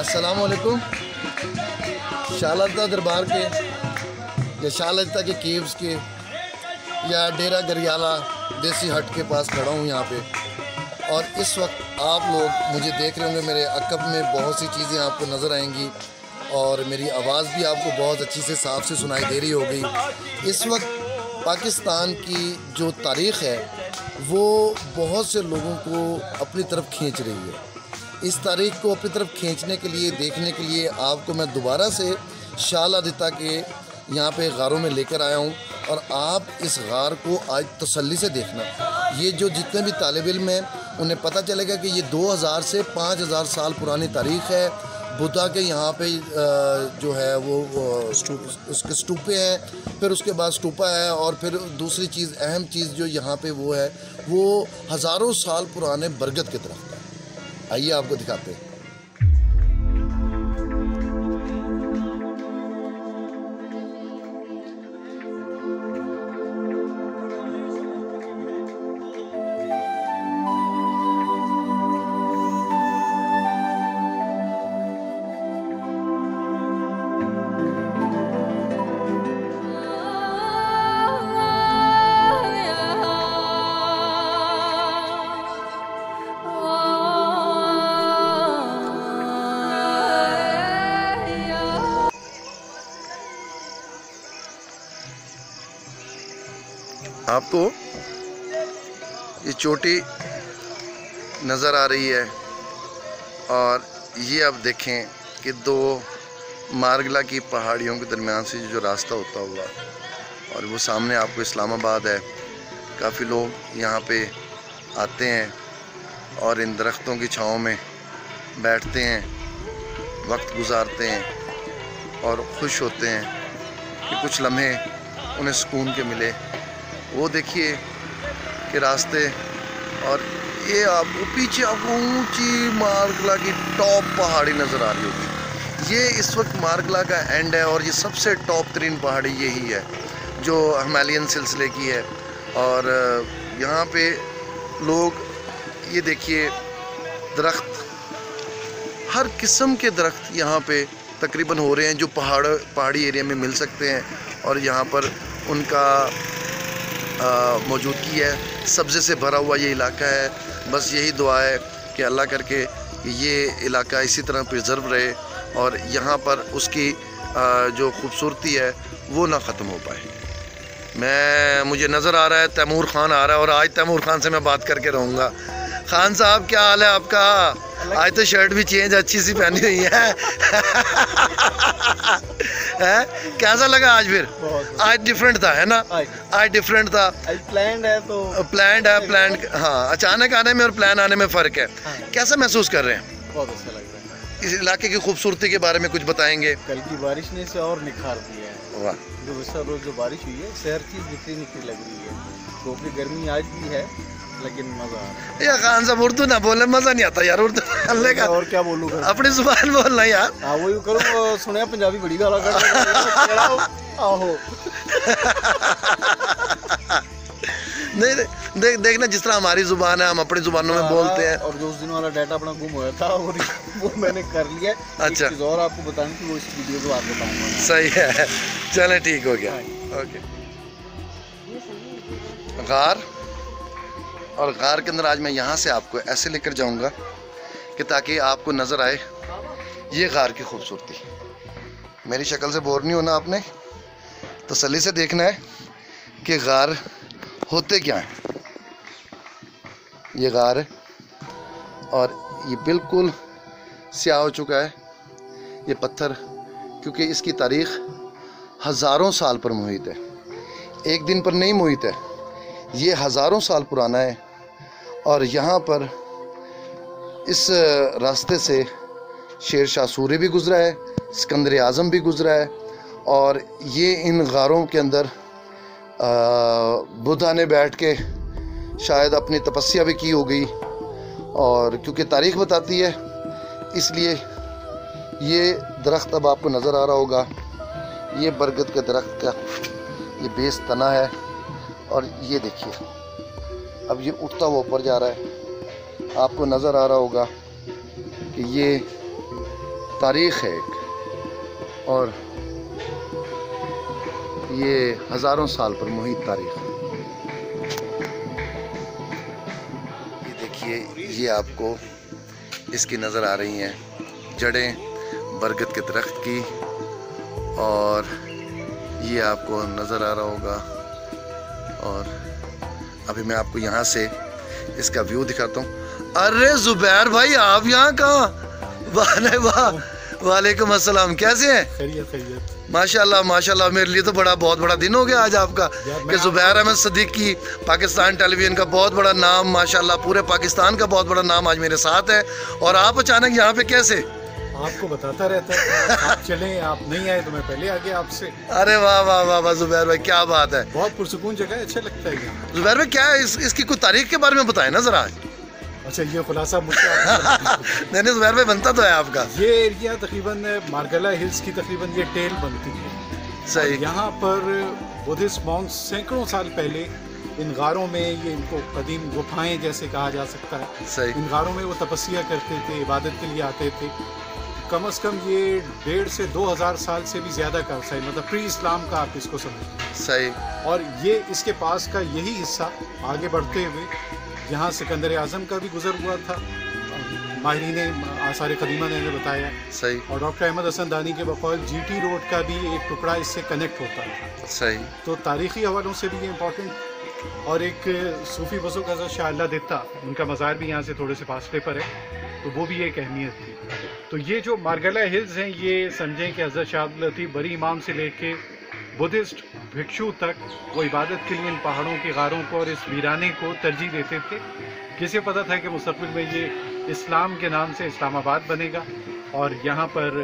अस्सलाम वालेकुम। शाह लतिता दरबार के या शाह लतिता के केव्स के या डेरा गरियाला देसी हट के पास खड़ा हूँ यहाँ पे। और इस वक्त आप लोग मुझे देख रहे होंगे, मेरे अकब में बहुत सी चीज़ें आपको नज़र आएंगी और मेरी आवाज़ भी आपको बहुत अच्छी से साफ से सुनाई दे रही होगी। इस वक्त पाकिस्तान की जो तारीख़ है वो बहुत से लोगों को अपनी तरफ खींच रही है। इस तारीख़ को अपनी तरफ खींचने के लिए, देखने के लिए आपको मैं दोबारा से शाह लतिता के यहाँ पे गारों में लेकर आया हूँ। और आप इस गार को आज तसल्ली से देखना। ये जो जितने भी तालिब इल्म हैं उन्हें पता चलेगा कि ये 2000 से 5000 साल पुरानी तारीख़ है। बुद्धा के यहाँ पे जो है वो उसके स्तूपे हैं, फिर उसके बाद स्तूपा है, और फिर दूसरी चीज़, अहम चीज़ जो यहाँ पे वो है, वो हज़ारों साल पुराने बरगद के दरख्त है। आइए आपको दिखाते हैं। आपको ये चोटी नज़र आ रही है और ये आप देखें कि दो मारगला की पहाड़ियों के दरमियान से जो रास्ता होता हुआ, और वो सामने आपको इस्लामाबाद है। काफ़ी लोग यहाँ पे आते हैं और इन दरख्तों की छाँव में बैठते हैं, वक्त गुजारते हैं और खुश होते हैं कि कुछ लम्हे उन्हें सुकून के मिले। वो देखिए कि रास्ते, और ये आपको पीछे आपको ऊंची मारगला की टॉप पहाड़ी नज़र आ रही होगी। ये इस वक्त मारगला का एंड है और ये सबसे टॉप तरीन पहाड़ी यही है जो हिमालयन सिलसिले की है। और यहाँ पे लोग, ये देखिए दरख्त, हर किस्म के दरख्त यहाँ पे तकरीबन हो रहे हैं जो पहाड़ी एरिया में मिल सकते हैं। और यहाँ पर उनका मौजूदगी है, सब्ज़े से भरा हुआ ये इलाका है। बस यही दुआ है कि अल्लाह करके ये इलाका इसी तरह प्रिजर्व रहे और यहाँ पर उसकी जो खूबसूरती है वो ना ख़त्म हो पाए। मुझे नज़र आ रहा है तैमूर ख़ान आ रहा है और आज तैमूर ख़ान से मैं बात करके रहूँगा। ख़ान साहब क्या हाल है आपका? आज तो शर्ट भी चेंज अच्छी सी पहनी हुई है। कैसा लगा आज? फिर आज डिफरेंट था, है ना? आज डिफरेंट था। प्लान्ड है तो प्लान्ड हाँ, अचानक आने में और प्लान आने में फ़र्क है। कैसा महसूस कर रहे हैं? बहुत अच्छा लग रहा है। इस इलाके की खूबसूरती के बारे में कुछ बताएंगे? कल की बारिश ने इसे और निखार दिया है। वाह, जो बारिश हुई है, हर चीज़ निखरी निखरी लग रही है। क्योंकि गर्मी आज भी है लेकिन मज़ा आ रहा है। यार ख़ान साहब उर्दू ना बोले, मज़ा नहीं आता यार उर्दू बोलने का। और क्या बोलूँ, अपनी जुबान बोलना यार। हाँ वही करूँ, सुने पंजाबी बड़ी गाला कर आहो। नहीं देखना, जिस तरह हमारी ज़ुबान है हम अपनी ज़ुबानों में बोलते हैं। और जो उस दिन वाला डाटा अपना गुम हुआ था वो मैंने कर लिया। अच्छा, चीज़ और आपको बतानी थी, वो इस वीडियो के बाद बताऊंगा। सही है, चलें ठीक हो गया। ओके, गार, और गार के अंदर आज मैं यहाँ से आपको ऐसे लेकर जाऊँगा कि ताकि आपको नज़र आए ये गार की खूबसूरती। मेरी शक्ल से बोर नहीं होना आपने, तसल्ली से देखना है कि गार होते क्या हैं। ये गार है और ये बिल्कुल स्याह हो चुका है ये पत्थर, क्योंकि इसकी तारीख़ हज़ारों साल पर मुहित है, एक दिन पर नहीं मुहित है। ये हज़ारों साल पुराना है और यहाँ पर इस रास्ते से शेर शाह सूरी भी गुज़रा है, सिकंदर आज़म भी गुज़रा है। और ये इन गारों के अंदर बुद्धा ने बैठ के शायद अपनी तपस्या भी की होगी, और क्योंकि तारीख़ बताती है इसलिए ये दरख्त अब आपको नज़र आ रहा होगा। ये बरगद के दरख्त का ये बेस तना है और ये देखिए अब ये उठता हुआ ऊपर जा रहा है। आपको नज़र आ रहा होगा कि ये तारीख़ है एक, और ये हज़ारों साल पर मुहित तारीख़ है। ये देखिए, ये आपको इसकी नज़र आ रही हैं जड़ें बरगद के दरख्त की, और ये आपको नज़र आ रहा होगा। और अभी मैं आपको यहाँ से इसका व्यू दिखाता हूँ। अरे ज़ुबैर भाई, आप यहाँ कहाँ? वाले वाह, वालेकुम अस्सलाम, कैसे हैं? खैरियत खैरियत। माशाल्लाह माशाल्लाह, मेरे लिए तो बहुत बड़ा दिन हो गया आज आपका कि ज़ुबैर अहमद सिद्दीकी, पाकिस्तान टेलीविज़न का बहुत बड़ा नाम, माशाल्लाह पूरे पाकिस्तान का बहुत बड़ा नाम आज मेरे साथ है। और आप अचानक यहाँ पे कैसे? आपको बताता रहता है, आप चलें, आप नहीं आए तो मैं पहले आ गया आपसे। अरे वाह वाह वाह वाह ज़ुबैर भाई, क्या बात है, बहुत पुरसुकून जगह है, अच्छा लगता है यहाँ। ज़ुबैर भाई क्या है इसकी कोई तारीख के बारे में बताएं ना ज़रा। अच्छा, ये खुलासा मुझसे नहीं ज़ुबैर भाई, बनता तो है आपका। ये एरिया तकरीबन मार्गला हिल्स की तकरीबन ये टेल बनती है। सही। यहाँ पर बुद्धिस्ट मॉन्क्स सैकड़ों साल पहले इन गारों में, ये इनको कदीम गुफाएं जैसे कहा जा सकता है, सही। इन गारों में वो तपस्या करते थे, इबादत के लिए आते थे। कम से कम ये 1,500 से 2,000 साल से भी ज़्यादा का अर्सा है, मतलब प्री इस्लाम का आप इसको समझें। सही। और ये इसके पास का यही हिस्सा आगे बढ़ते हुए यहाँ सिकंदर आज़म का भी गुजर हुआ था, माहिरीन आसार कदीमा ने बताया। सही। और डॉक्टर अहमद हसन दानी के बकौल GT रोड का भी एक टुकड़ा इससे कनेक्ट होता है। सही। तो तारीख़ी हवालों से भी ये इम्पोर्टेंट। और एक सूफ़ी बुज़ुर्ग हज़रत शाह अल्लाह देता, उनका मज़ार भी यहाँ से थोड़े से फासले पर है, तो वो भी एक अहमियत थी। तो ये जो मार्गला हिल्स हैं, ये समझें कि हज़रत शाह अब्दुल लतीफ़ बरी इमाम से लेके बुद्धिस्ट भिक्षु तक वो इबादत के लिए इन पहाड़ों के गारों को और इस वीराने को तरजीह देते थे। किसे पता था कि मुस्तक़बिल में ये इस्लाम के नाम से इस्लामाबाद बनेगा और यहाँ पर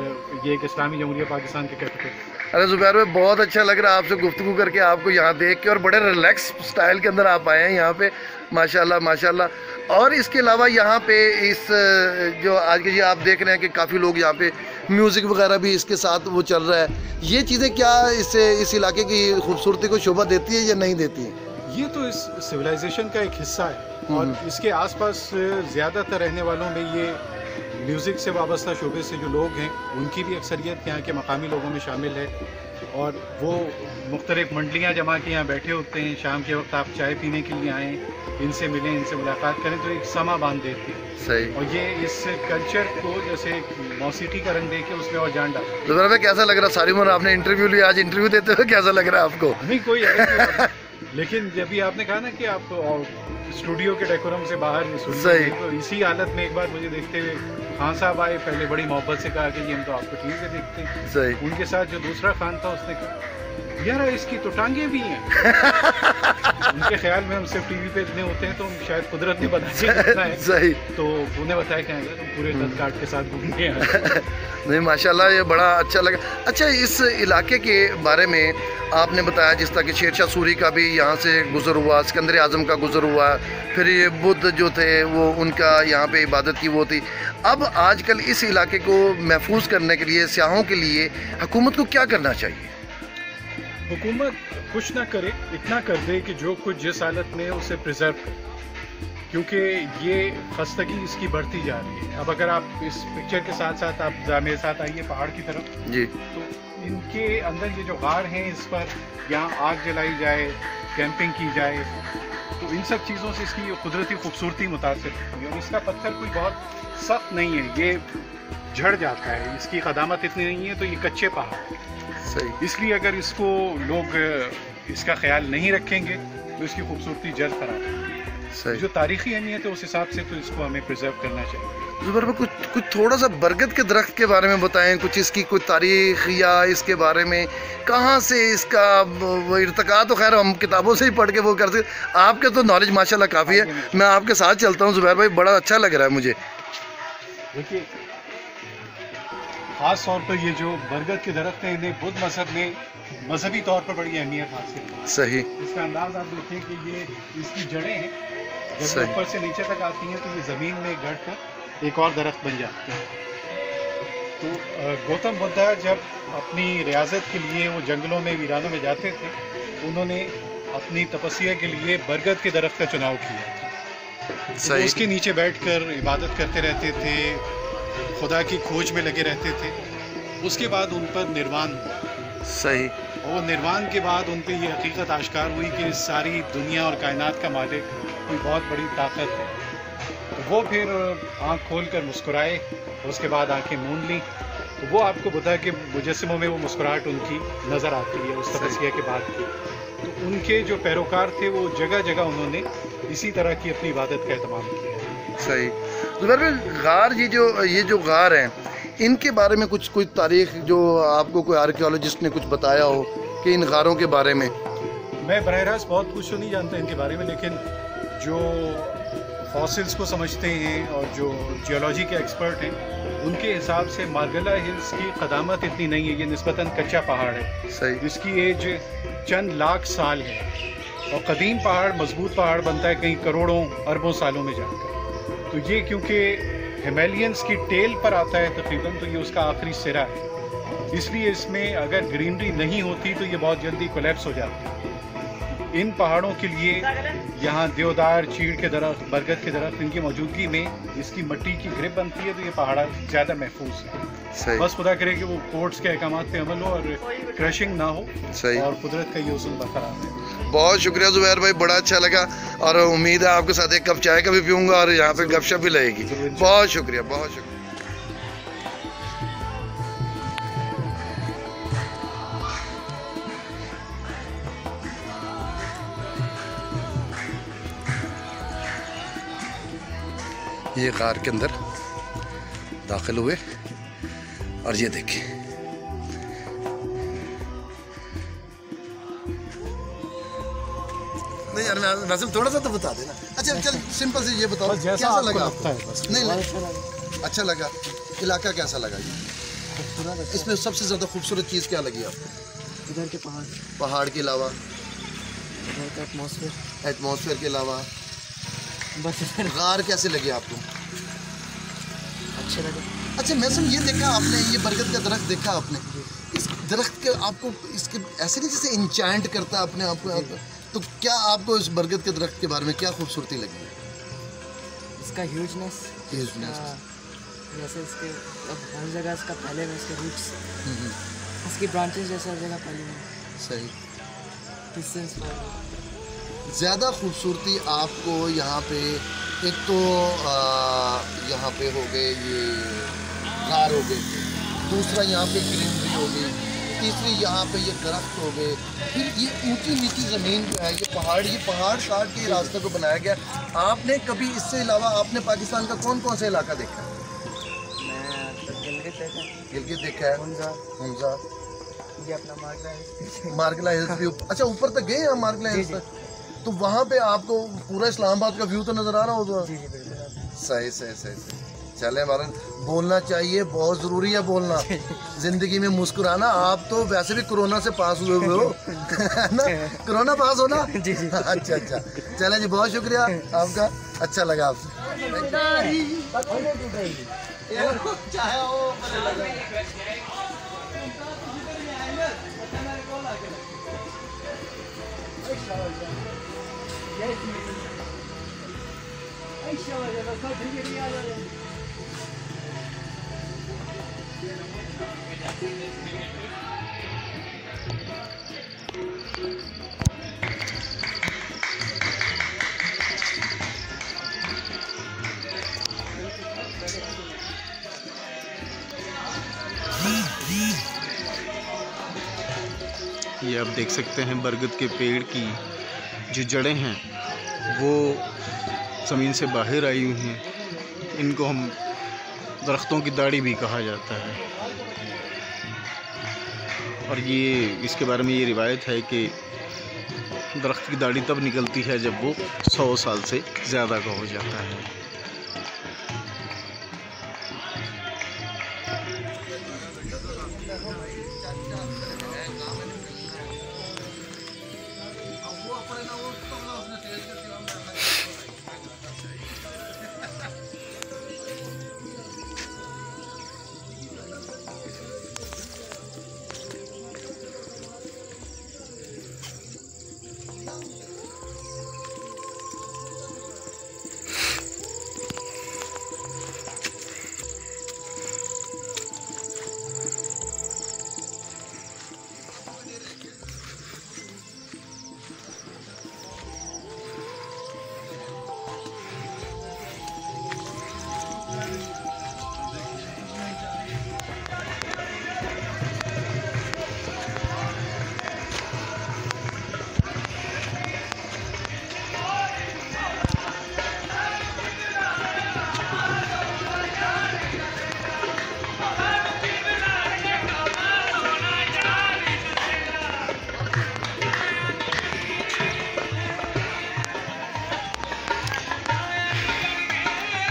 ये एक इस्लामी जमहूरिया पाकिस्तान के कैपिटल। अरे ज़ुबैर भाई, बहुत अच्छा लग रहा है आपसे गुफ्तगू करके, आपको यहाँ देख के, और बड़े रिलैक्स स्टाइल के अंदर आप आए हैं यहाँ पे, माशाल्लाह माशाल्लाह। और इसके अलावा यहाँ पे इस जो आज के ये आप देख रहे हैं कि काफ़ी लोग यहाँ पे म्यूज़िक वगैरह भी इसके साथ वो चल रहा है, ये चीज़ें क्या इससे इस इलाके की खूबसूरती को शोभा देती है या नहीं देती है? ये तो इस सिविलाइजेशन का एक हिस्सा है, और इसके आसपास ज़्यादातर रहने वालों में ये म्यूज़िक से वाबस्ता शोबे से जो लोग हैं, उनकी भी अक्सरियत यहाँ के मकामी लोगों में शामिल है। और वो मुख्तलिफ मंडलियाँ जमा के यहाँ बैठे होते हैं, शाम के वक्त आप चाय पीने के लिए आएँ, इनसे मिलें, इनसे मुलाकात करें, तो एक समा बांध देती है। सही। और ये इस कल्चर को जैसे मौसीकी का रंग दे के उसमें और जान डाल। ज़ुबैर भाई, कैसा लग रहा है? सारी उम्र आपने इंटरव्यू लिया, आज इंटरव्यू देते हुए कैसा लग रहा है आपको? नहीं कोई लेकिन जब भी आपने कहा ना कि आप स्टूडियो के डेकोरम से बाहर, सही, तो इसी हालत में एक बार मुझे देखते हुए खान साहब आए, पहले बड़ी मोहब्बत से कहा कि जी हम तो आपको टीवी पे देखते हैं। सही। उनके साथ जो दूसरा खान था, उसने कहा यार इसकी तो टांगे भी हैं। उनके ख्याल में हम सिर्फ टीवी पे इतने होते हैं, तो हम शायद कुदरत ने बताया है। सही। तो उन्हें बताया कि तुम पूरे दंत काट के साथ घूमने आए। नहीं माशाल्लाह, ये बड़ा अच्छा लगा। अच्छा, इस इलाके के बारे में आपने बताया जिस तरह कि शेरशाह सूरी का भी यहाँ से गुज़र हुआ, सिकंदर आज़म का गुज़र हुआ, फिर ये बुद्ध जो थे वो उनका यहाँ पे इबादत की वो थी। अब आजकल इस इलाके को महफूज करने के लिए, सियाहों के लिए हुकूमत को क्या करना चाहिए? हुकूमत कुछ ना करे, इतना कर दे कि जो कुछ जिस हालत में है उसे प्रिजर्व करे, क्योंकि ये खस्तगी इसकी बढ़ती जा रही है। अब अगर आप इस पिक्चर के साथ साथ आप मेरे साथ आइए पहाड़ की तरफ जी, तो इनके अंदर ये जो गार हैं, इस पर यहाँ आग जलाई जाए, कैंपिंग की जाए, तो इन सब चीज़ों से इसकी कुदरती खूबसूरती मुतासिर होती है। और इसका पत्थर कोई बहुत सख्त नहीं है, ये झड़ जाता है, इसकी क़दामत इतनी नहीं है, तो ये कच्चे पहाड़। सही। इसलिए अगर इसको लोग इसका ख्याल नहीं रखेंगे तो इसकी खूबसूरती जल्द खराब होगी। सही। जो तारीखी अहमियत है उस हिसाब से तो इसको हमें प्रिजर्व करना चाहिए। ज़ुबैर भाई, कुछ थोड़ा सा बरगद के दरख्त के बारे में बताएं, कुछ इसकी कोई तारीख या इसके बारे में, कहाँ से इसका वो इर्तिका, तो खैर हम किताबों से ही पढ़ के वो कर सकते, आपके तो नॉलेज माशाल्लाह काफ़ी है। मैं आपके साथ चलता हूँ ज़ुबैर भाई, बड़ा अच्छा लग रहा है मुझे। देखिए, ख़ास तौर पर ये जो बरगद के दरख्त हैं, इन्हें बुद्ध मजहब में मजहबी तौर पर बड़ी अहमियत हासिल है। सही। इसका अंदाज़ आप देखें कि ये इसकी जड़ें हैं, जब ऊपर से नीचे तक आती हैं तो ये ज़मीन में गड़ कर एक और दरख्त बन जाते हैं। तो गौतम बुद्धा जब अपनी रियासत के लिए वो जंगलों में, वीरानों में जाते थे, उन्होंने अपनी तपस्या के लिए बरगद के दरख्त का चुनाव किया था। तो उसके नीचे बैठकर इबादत करते रहते थे, खुदा की खोज में लगे रहते थे। उसके बाद उन पर निर्वाण हुआ। सही। और निर्वाण के बाद उन पर यह हकीकत आश्कार हुई कि सारी दुनिया और कायनात का मालिक कोई बहुत बड़ी ताकत है। तो वो फिर आँख खोल कर मुस्कुराए, उसके बाद आंखें मूंद ली। तो वो आपको बता कि मुजस्सिमों में वो मुस्कुराहट उनकी नज़र आती है उस तपस्या के बाद की। तो उनके जो पैरोकार थे वो जगह जगह उन्होंने इसी तरह की अपनी इबादत का एहतमाम किया। सही। ज़ुबैर भाई, गार ये जो गार हैं, इनके बारे में कुछ कोई तारीख जो आपको कोई आर्कियोलॉजिस्ट ने कुछ बताया हो कि इन गारों के बारे में? मैं बरह रास्त बहुत कुछ तो नहीं जानता इनके बारे में, लेकिन जो फॉसिल्स को समझते हैं और जो जियोलॉजी के एक्सपर्ट हैं उनके हिसाब से मार्गला हिल्स की क़दामत इतनी नहीं है। ये निस्बतन कच्चा पहाड़ है। सही। जिसकी एज चंद लाख साल है। और कदीम पहाड़ मजबूत पहाड़ बनता है कहीं करोड़ों अरबों सालों में जाकर। तो ये क्योंकि हिमालयंस की टेल पर आता है तकरीबन, तो ये उसका आखिरी सिरा है। इसलिए इसमें अगर ग्रीनरी नहीं होती तो ये बहुत जल्दी कोलैप्स हो जाती है। इन पहाड़ों के लिए यहाँ देवदार, चीड़ के दरख्त, बरगद के दरख्त, इनकी मौजूदगी में इसकी मिट्टी की ग्रिप बनती है, तो ये पहाड़ ज़्यादा महफूज है। सही। बस खुदा करे कि वो कोर्ट्स के अहकामात पे अमल हो और क्रशिंग ना हो। सही। और कुदरत का ये उसूल बरकरार है। बहुत शुक्रिया ज़ुबैर भाई, बड़ा अच्छा लगा और उम्मीद है आपके साथ एक कप चाय का भी पीऊँगा और यहाँ पे गपशप भी लगेगी। बहुत शुक्रिया, बहुत शुक्रिया। ये गार के अंदर दाखिल हुए और ये देखिए, नहीं यार नाज़िम थोड़ा सा तो बता देना। अच्छा चल सिंपल से ये बताओ कैसा लगा आपको? नहीं अच्छा लगा। इलाका कैसा लगा? ये इसमें सबसे ज़्यादा खूबसूरत चीज़ क्या लगी आपको? इधर के पहाड़ के अलावा, इधर का एटमॉस्फेयर के अलावा बस गार कैसे लगे आपको? अच्छे लगे। अच्छा मैसम, ये देखा आपने, ये बरगद का दरख्त देखा आपने? इस दरख्त के आपको इसके ऐसे नहीं जैसे इंचैंट करता अपने आप को, तो क्या आपको इस बरगद के दरख्त के बारे में क्या खूबसूरती लगी? इसका ह्यूजनेस, जैसे इसके अब हर जगह इसका पहले में इसके रूट्स, इसकी ब्रांचेस जैसे हर जगह पहले में। सही। डिस्टेंस ज़्यादा खूबसूरती आपको यहाँ पे, एक तो यहाँ पे हो गए ये गार हो गए, दूसरा यहाँ पे ग्रीनरी हो गई, तीसरी यहाँ पे ये दरख्त हो गए, फिर ये ऊंची नीची ज़मीन जो है, ये पहाड़ काट के रास्ते को बनाया गया। आपने कभी इससे अलावा आपने पाकिस्तान का कौन कौन सा इलाका देखा? गिलगित देखा है, हुंजा, ये अपना मार्गला हिल्स भी। अच्छा ऊपर तक गए हैं मार्गला हिल्स तक? तो वहाँ पे आपको पूरा इस्लामाबाद का व्यू तो नज़र आ रहा होगा? जी बिल्कुल। सही। चले मारन, बोलना चाहिए, बहुत ज़रूरी है बोलना ज़िंदगी में, मुस्कुराना। आप तो वैसे भी कोरोना से पास हुए हो है ना? कोरोना पास हो ना? जी। अच्छा। चले जी, बहुत शुक्रिया आपका, अच्छा लगा आपसे। ये आप देख सकते हैं बरगद के पेड़ की जो जड़ें हैं वो ज़मीन से बाहर आई हुई हैं। इनको हम दरख्तों की दाढ़ी भी कहा जाता है। और ये इसके बारे में ये रिवायत है कि दरख्त की दाढ़ी तब निकलती है जब वो 100 साल से ज़्यादा का हो जाता है।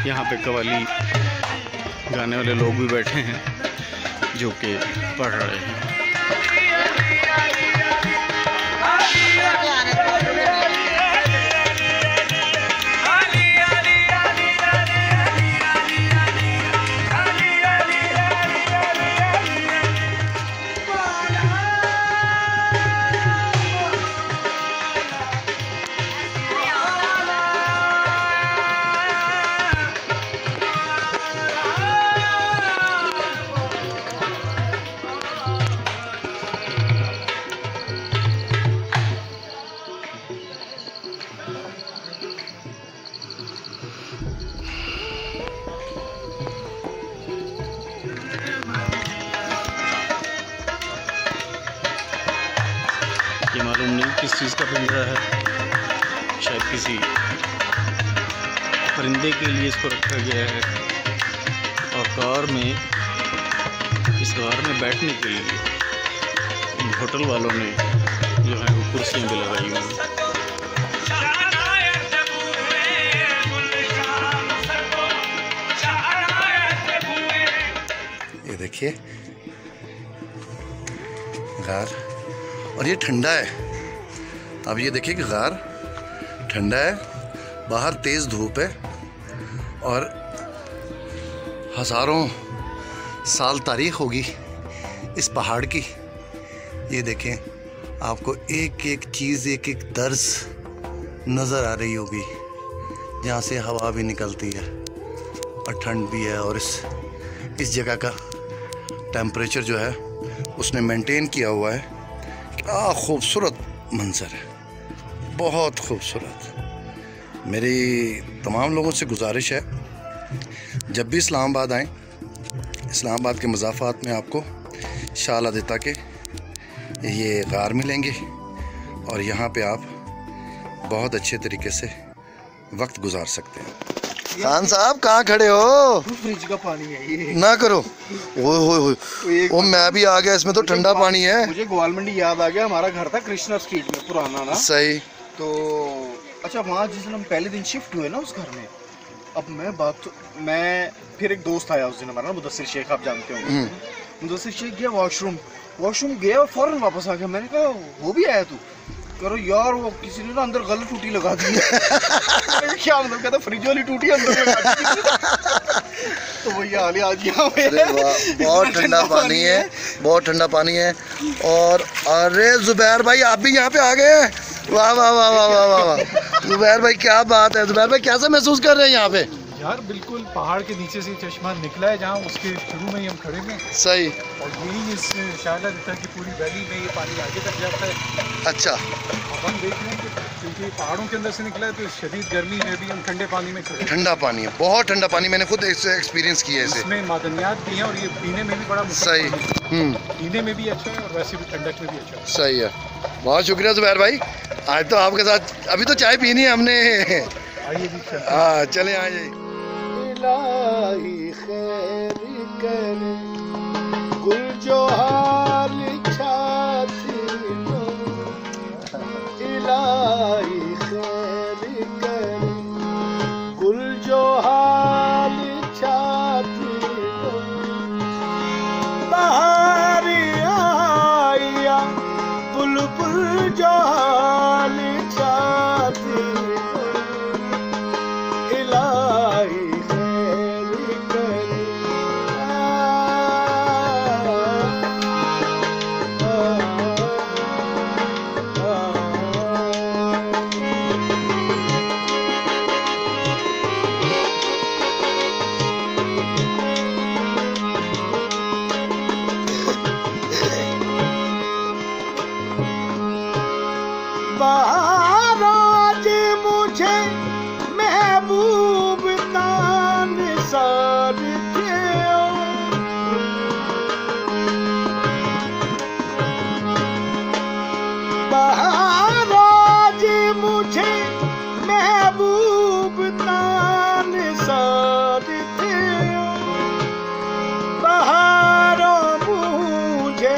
यहाँ पे कव्वाली गाने वाले लोग भी बैठे हैं जो कि पढ़ रहे हैं। ये मालूम नहीं किस चीज़ का पिंजरा है, शायद किसी परिंदे के लिए इसको रखा गया है। और कार में, इस कार में बैठने के लिए इन होटल वालों ने जो है वो कुर्सियाँ भी लगाई हुई हैं। ये देखिए गार, और ये ठंडा है। अब ये देखिए कि गार ठंडा है, बाहर तेज़ धूप है और हज़ारों साल तारीख होगी इस पहाड़ की। ये देखें, आपको एक एक चीज़, एक एक दर्ज नज़र आ रही होगी, जहाँ से हवा भी निकलती है और ठंड भी है। और इस जगह का टेम्परेचर जो है उसने मेंटेन किया हुआ है। क्या खूबसूरत मंज़र है, बहुत खूबसूरत। मेरी तमाम लोगों से गुजारिश है, जब भी इस्लामाबाद आएँ, इस्लामाबाद के मज़ाफ़ात में आपको शाह अल आदित्य के ये गार मिलेंगे और यहाँ पे आप बहुत अच्छे तरीके से वक्त गुजार सकते हैं। खान साहब कहाँ खड़े हो? फ्रिज का पानी है ये। ना करो, ओ मैं भी आ गया, इसमें तो ठंडा पानी है। मुझे ग्वाल मंडी याद आ गया, हमारा घर था कृष्णा स्ट्रीट में पुराना ना। सही। तो अच्छा, वहाँ जिस दिन हम पहले दिन शिफ्ट हुए ना उस घर में, अब मैं फिर एक दोस्त आया उस दिन हमारा, मुदस्सिर शेख, आप जानते होंगे। मुदस्सिर शेख गया वॉशरूम गया और फौरन वापस आ गया। मैंने कहा वो भी आया तू? करो यार, वो किसी ने ना अंदर गलत टूटी लगा दी है। क्या मतलब? कहता फ्रिज वाली टूटी अंदर लगा दी। तो वही हाल है आज यहाँ पे। बहुत ठंडा पानी है, बहुत ठंडा पानी है। और अरे जुबैर भाई, आप भी यहाँ पे आ गए हैं? वाह वाह वाह वाह वाह वाह वाह। जुबैर भाई क्या बात है। जुबैर भाई कैसा महसूस कर रहे हैं यहाँ पे? यार बिल्कुल पहाड़ के नीचे से चश्मा निकला है, जहाँ उसके शुरू में ही हम खड़े हैं। सही। और यही इस शाह अल आदित्य की पूरी वैली में ये पानी आगे तक जाता है। अच्छा। अब हम देख रहे हैं कि क्योंकि पहाड़ों के अंदर से निकला है, तो इस शदीद गर्मी में भी हम ठंडे पानी में खड़े। ठंडा पानी है, बहुत ठंडा पानी, मैंने खुद एक्सपीरियंस किया है इसे। इसमें मादनियात भी हैं और ये पीने में भी बड़ा सही। पीने में भी अच्छा है और वैसे भी ठंडक में भी अच्छा है। सही है। बहुत शुक्रिया जुबैर भाई, आज तो आपके साथ अभी तो चाय पीनी है हमने। आइए जी, हाँ चले आइए। इलाही खैर करे गुल जो हाल छाती लो, इलाही खैर करे गुल जो हाल छाती लो, बाहर आया बुलबुल जो हाल छाती लो, इलाही आज मुझे महबूब तान सार थे, आज मुझे महबूब तान सार थे, बहारों मुझे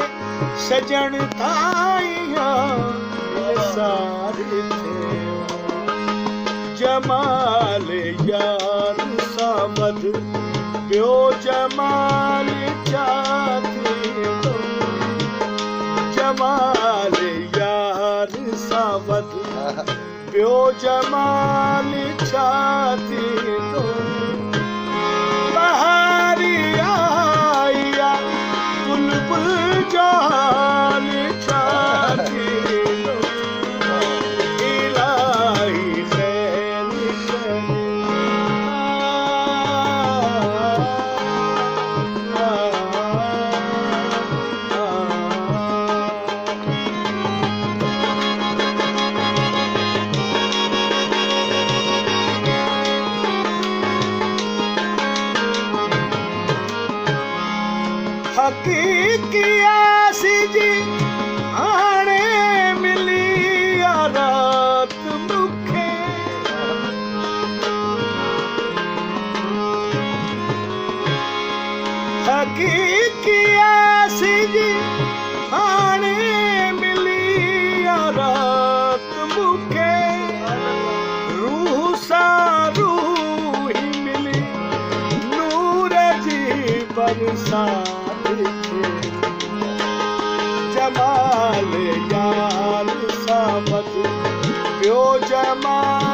सजन थाइया सारे थे, जमाल यार सा सावध प्यो जमाल चाहती तो जमाल यार सावध प्यो जमाल चाहती तो बहारी आया बुलबुल जान चाहती तो इलाही खैर करे। हकीकी आसी जी आने मिली आ रात मुखे हकीकी आसी जी आने मिली आ रात मुखे रूह सा रूह ही मिली नूर जी बरसा जमाल यार सावध प्यो जमाल